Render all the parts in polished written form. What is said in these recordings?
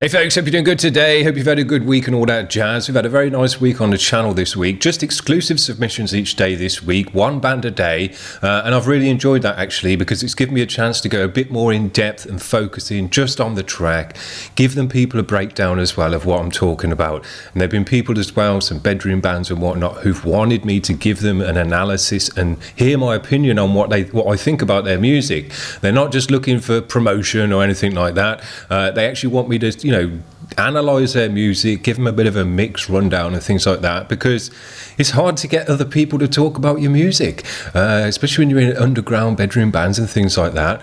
Hey folks, hope you're doing good today. Hope you've had a good week and all that jazz. We've had a very nice week on the channel this week. Just exclusive submissions each day this week, one band a day. And I've really enjoyed that actually because it's given me a chance to go a bit more in depth and focusing just on the track. Give them people a breakdown as well of what I'm talking about. And there have been people as well, some bedroom bands and whatnot, who've wanted me to give them an analysis and hear my opinion on what I think about their music. They're not just looking for promotion or anything like that. They actually want me to, analyze their music, give them a bit of a mix rundown and things like that, because it's hard to get other people to talk about your music, especially when you're in underground bedroom bands and things like that.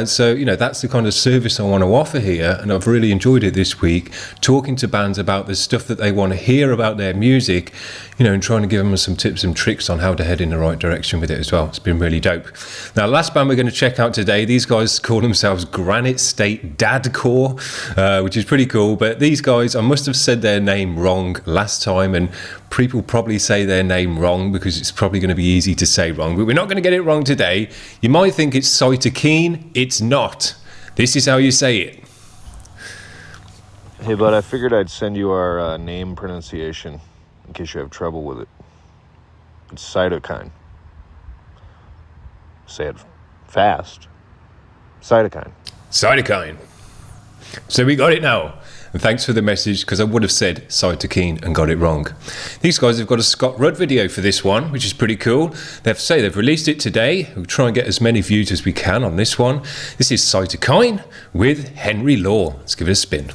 So that's the kind of service I want to offer here, and I've really enjoyed it this week, talking to bands about the stuff that they want to hear about their music, and trying to give them some tips and tricks on how to head in the right direction with it as well. It's been really dope. Now, last band we're going to check out today, these guys call themselves Granite State Dadcore, which is pretty cool. But these guys, I must have said their name wrong last time, and people probably say their name wrong because it's probably going to be easy to say wrong. But we're not going to get it wrong today. You might think it's Cytokine. It's not. This is how you say it. Hey, bud, I figured I'd send you our name pronunciation in case you have trouble with it. It's Cytokine. Say it fast. Cytokine. Cytokine. So we got it now. And thanks for the message, because I would have said Cytokine and got it wrong. These guys have got a Scott Rudd video for this one, which is pretty cool. They've released it today. We'll try and get as many views as we can on this one. This is Cytokine with Henry Law. Let's give it a spin.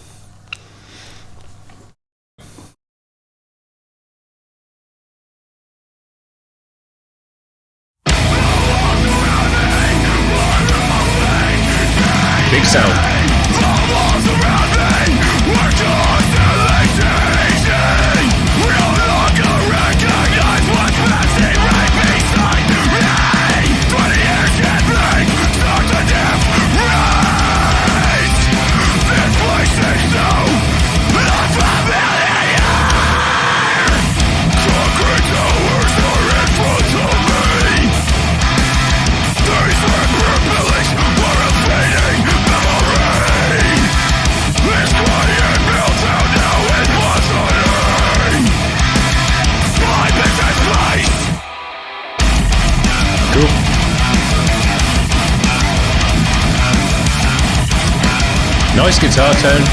Big sound. Nice guitar tone.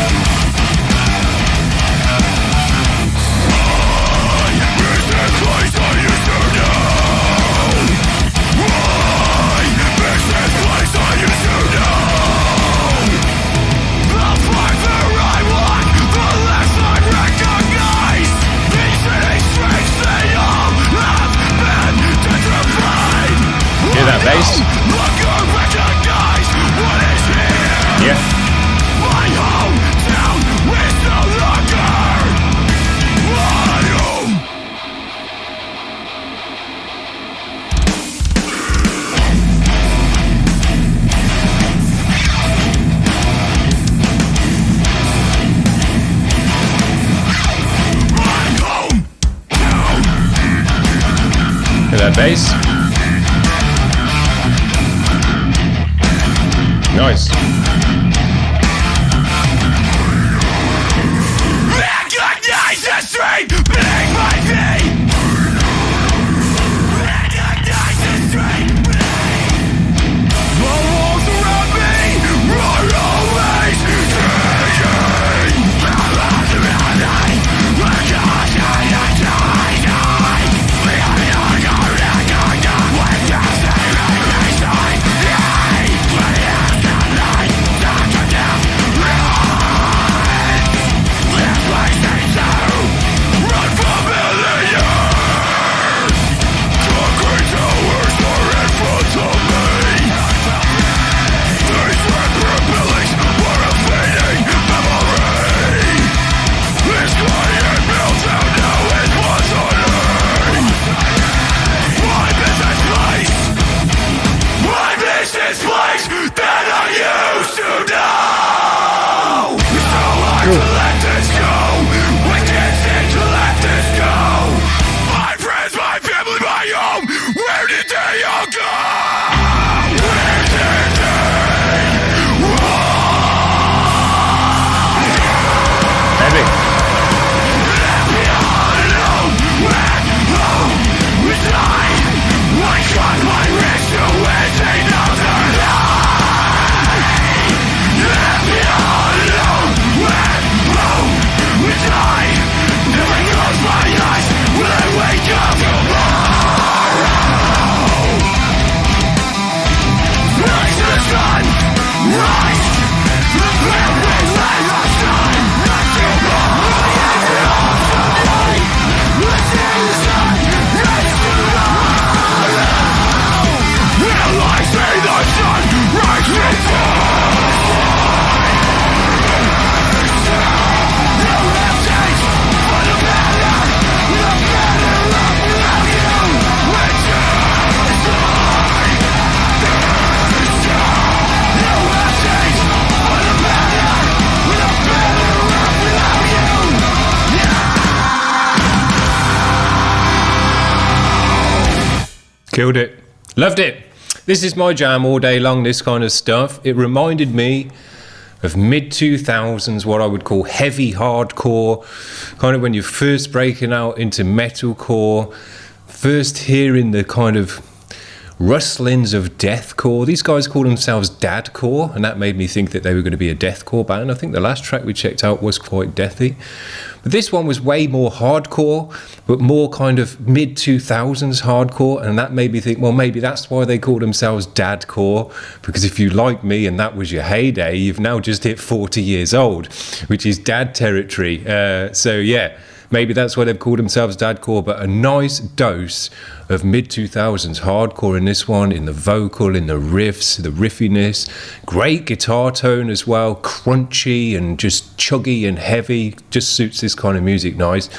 Hear that bass? Yeah. Hear that bass? Nice. Recognize the street beneath my feet. Recognize the street beneath. The walls around me are always changing. Recognize Killed it. Loved it. This is my jam all day long, this kind of stuff. It reminded me of mid-2000s, what I would call heavy hardcore, kind of when you're first breaking out into metalcore, first hearing the kind of rustlings of deathcore. These guys call themselves dadcore, and that made me think that they were going to be a deathcore band. I think the last track we checked out was quite deathy. But this one was way more hardcore, but more kind of mid-2000s hardcore, and that made me think, well, maybe that's why they call themselves dadcore, because if you like me and that was your heyday, you've now just hit 40 years old, which is dad territory. So yeah, maybe that's why they've called themselves dadcore, but a nice dose of mid-2000s hardcore in this one, in the vocal, in the riffs, the riffiness, great guitar tone as well, crunchy and just chuggy and heavy, just suits this kind of music nice.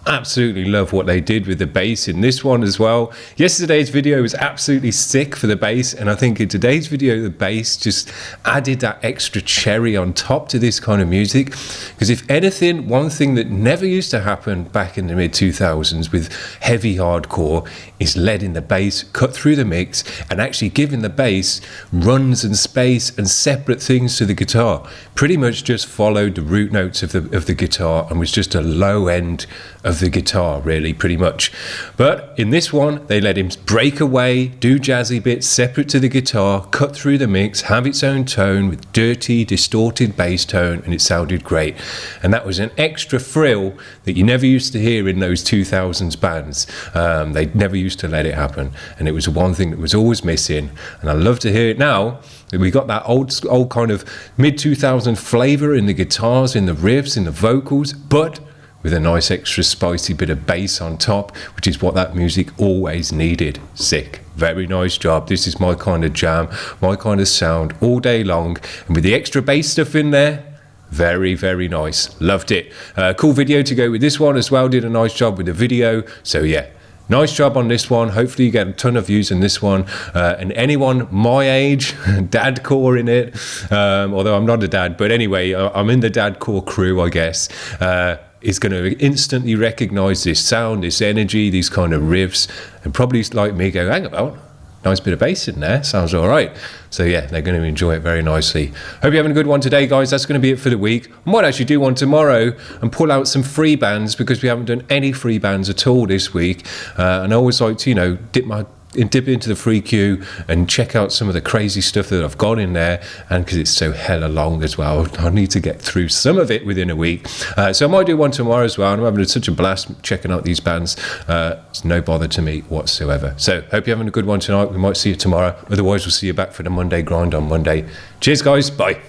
Absolutely love what they did with the bass in this one as well. Yesterday's video was absolutely sick for the bass, and I think in today's video the bass just added that extra cherry on top to this kind of music, because if anything, one thing that never used to happen back in the mid-2000s with heavy hardcore is letting the bass cut through the mix and actually giving the bass runs and space and separate things to the guitar. Pretty much just followed the root notes of the guitar and was just a low end of the guitar, really, pretty much. But in this one, they let him break away, do jazzy bits separate to the guitar, cut through the mix, have its own tone with dirty, distorted bass tone, and it sounded great. And that was an extra frill that you never used to hear in those 2000s bands. They never used to let it happen, and it was one thing that was always missing, and I love to hear it now. We got that old kind of mid-2000 flavour in the guitars, in the riffs, in the vocals, but with a nice extra spicy bit of bass on top, which is what that music always needed. Sick. Very nice job. This is my kind of jam, my kind of sound all day long, and with the extra bass stuff in there, very, very nice. Loved it. Cool video to go with this one as well. Did a nice job with the video. So yeah, nice job on this one. Hopefully you get a ton of views in this one. And anyone my age, dadcore in it, although I'm not a dad, but anyway, I'm in the dadcore crew, I guess, is going to instantly recognize this sound, this energy, these kind of riffs, and probably like me go, hang about, nice bit of bass in there, sounds all right. So yeah, they're going to enjoy it very nicely. Hope you're having a good one today, guys. That's going to be it for the week. I might actually do one tomorrow and pull out some free bands, because we haven't done any free bands at all this week. And I always like to, you know, dip into the free queue and check out some of the crazy stuff that I've got in there, and because it's so hella long as well, I need to get through some of it within a week. So I might do one tomorrow as well, and I'm having such a blast checking out these bands. It's no bother to me whatsoever. So hope you're having a good one tonight. We might see you tomorrow. Otherwise, we'll see you back for the Monday grind on Monday. Cheers, guys. Bye.